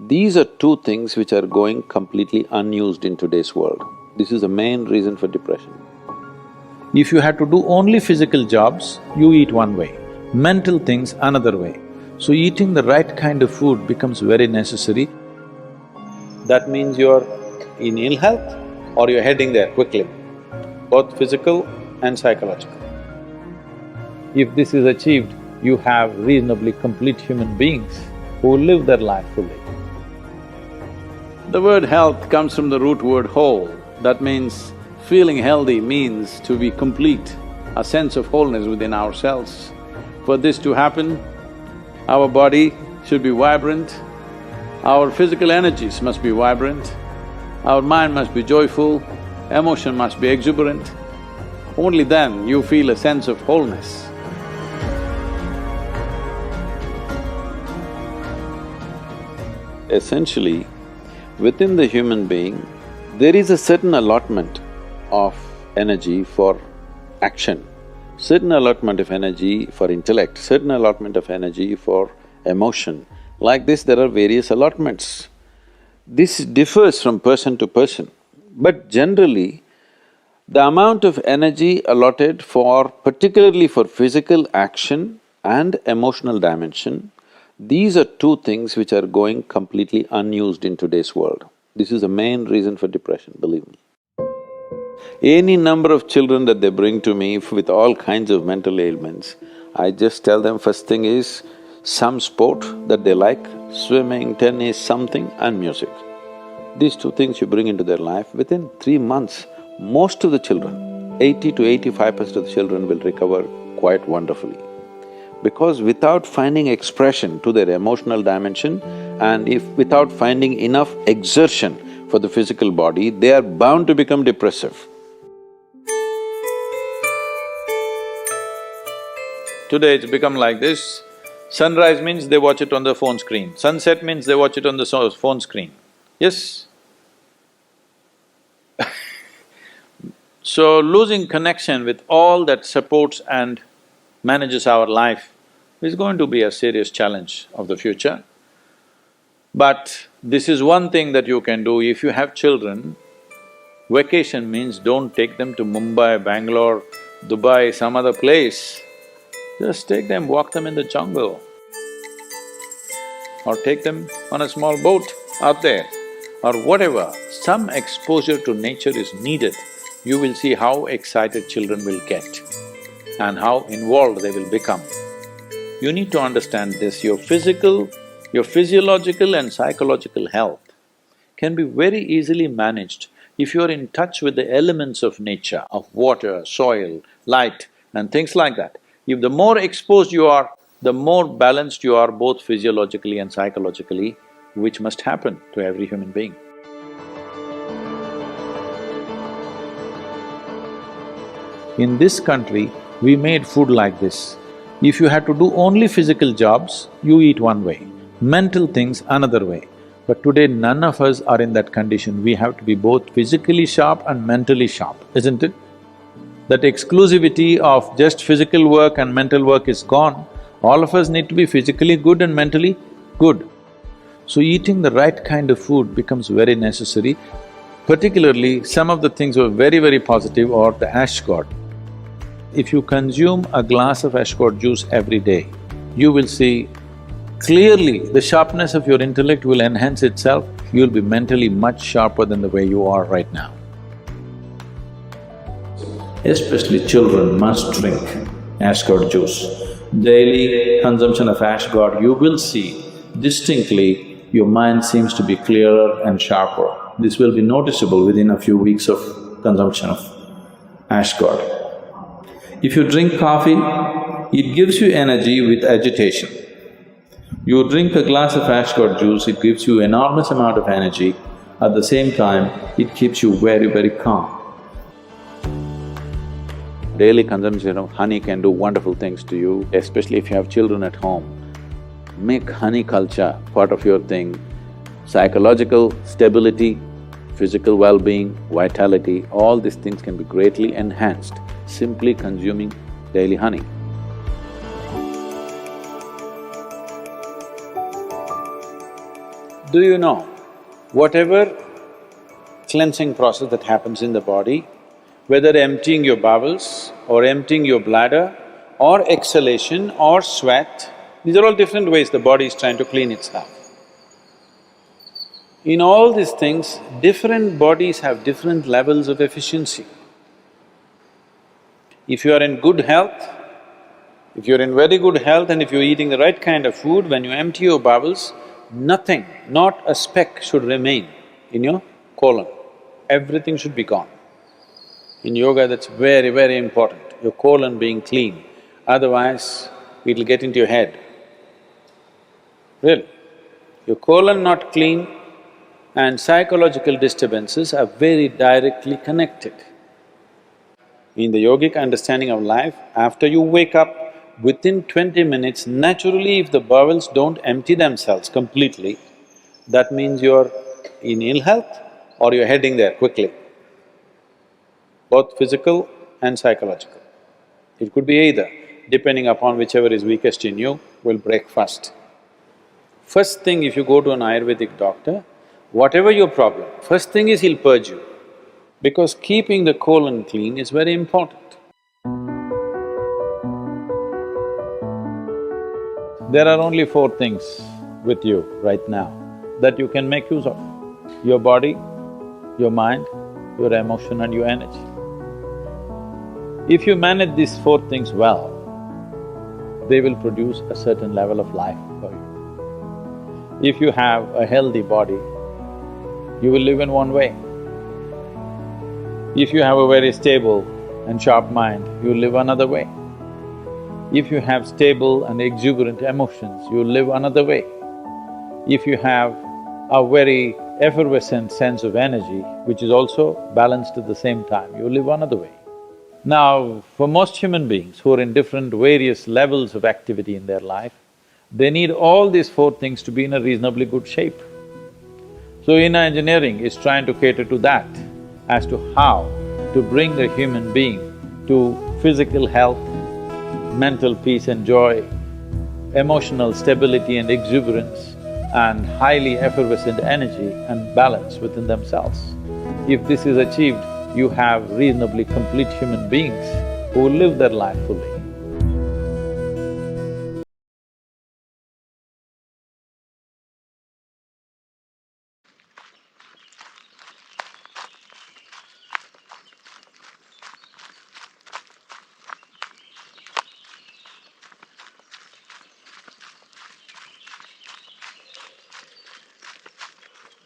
These are two things which are going completely unused in today's world. This is the main reason for depression. If you had to do only physical jobs, you eat one way, mental things another way. So eating the right kind of food becomes very necessary. That means you're in ill health or you're heading there quickly, both physical and psychological. If this is achieved, you have reasonably complete human beings who live their life fully. The word health comes from the root word whole. That means feeling healthy means to be complete, a sense of wholeness within ourselves. For this to happen, our body should be vibrant, our physical energies must be vibrant, our mind must be joyful, emotion must be exuberant. Only then you feel a sense of wholeness. Essentially, within the human being, there is a certain allotment of energy for action, certain allotment of energy for intellect, certain allotment of energy for emotion. Like this, there are various allotments. This differs from person to person, but generally, the amount of energy allotted particularly for physical action and emotional dimension, these are two things which are going completely unused in today's world. This is the main reason for depression, believe me. Any number of children that they bring to me with all kinds of mental ailments, I just tell them first thing is some sport that they like, swimming, tennis, something, and music. These two things you bring into their life, within 3 months, most of the children, 80 to 85% of the children will recover quite wonderfully. Because without finding expression to their emotional dimension and without finding enough exertion for the physical body, they are bound to become depressive. Today it's become like this, sunrise means they watch it on the phone screen, sunset means they watch it on the phone screen. Yes? So losing connection with all that supports and manages our life is going to be a serious challenge of the future. But this is one thing that you can do. If you have children, vacation means don't take them to Mumbai, Bangalore, Dubai, some other place. Just take them, walk them in the jungle. Or take them on a small boat out there, or whatever. Some exposure to nature is needed. You will see how excited children will get and how involved they will become. You need to understand this, your physiological and psychological health can be very easily managed if you're in touch with the elements of nature, of water, soil, light and things like that. If the more exposed you are, the more balanced you are both physiologically and psychologically, which must happen to every human being. In this country, we made food like this. If you had to do only physical jobs, you eat one way, mental things another way. But today none of us are in that condition, we have to be both physically sharp and mentally sharp, isn't it? That exclusivity of just physical work and mental work is gone, all of us need to be physically good and mentally good. So eating the right kind of food becomes very necessary. Particularly, some of the things were very positive are the ashgod. If you consume a glass of ashgod juice every day, you will see clearly the sharpness of your intellect will enhance itself, you'll be mentally much sharper than the way you are right now. Especially children must drink ashgod juice. Daily consumption of ashgod, you will see distinctly your mind seems to be clearer and sharper. This will be noticeable within a few weeks of consumption of ashgod. If you drink coffee, it gives you energy with agitation. You drink a glass of ashgod juice, it gives you enormous amount of energy. At the same time, it keeps you very calm. Daily consumption of honey can do wonderful things to you, especially if you have children at home. Make honey culture part of your thing. Psychological stability, physical well-being, vitality, all these things can be greatly enhanced simply consuming daily honey. Do you know, whatever cleansing process that happens in the body, whether emptying your bowels or emptying your bladder or exhalation or sweat, these are all different ways the body is trying to clean itself. In all these things, different bodies have different levels of efficiency. If you are in good health, if you're in very good health and if you're eating the right kind of food, when you empty your bowels, nothing, not a speck should remain in your colon. Everything should be gone. In yoga, that's very, very important, your colon being clean, otherwise it'll get into your head. Really. Your colon not clean and psychological disturbances are very directly connected. In the yogic understanding of life, after you wake up, within 20 minutes, naturally if the bowels don't empty themselves completely, that means you're in ill health or you're heading there quickly, both physical and psychological. It could be either, depending upon whichever is weakest in you, will break first. First thing, if you go to an Ayurvedic doctor, whatever your problem, first thing is he'll purge you, because keeping the colon clean is very important. There are only four things with you right now that you can make use of: your body, your mind, your emotion and your energy. If you manage these four things well, they will produce a certain level of life for you. If you have a healthy body, you will live in one way. If you have a very stable and sharp mind, you live another way. If you have stable and exuberant emotions, you live another way. If you have a very effervescent sense of energy, which is also balanced at the same time, you live another way. Now, for most human beings who are in different various levels of activity in their life, they need all these four things to be in a reasonably good shape. So inner engineering is trying to cater to that, as to how to bring a human being to physical health, mental peace and joy, emotional stability and exuberance, and highly effervescent energy and balance within themselves. If this is achieved, you have reasonably complete human beings who will live their life fully.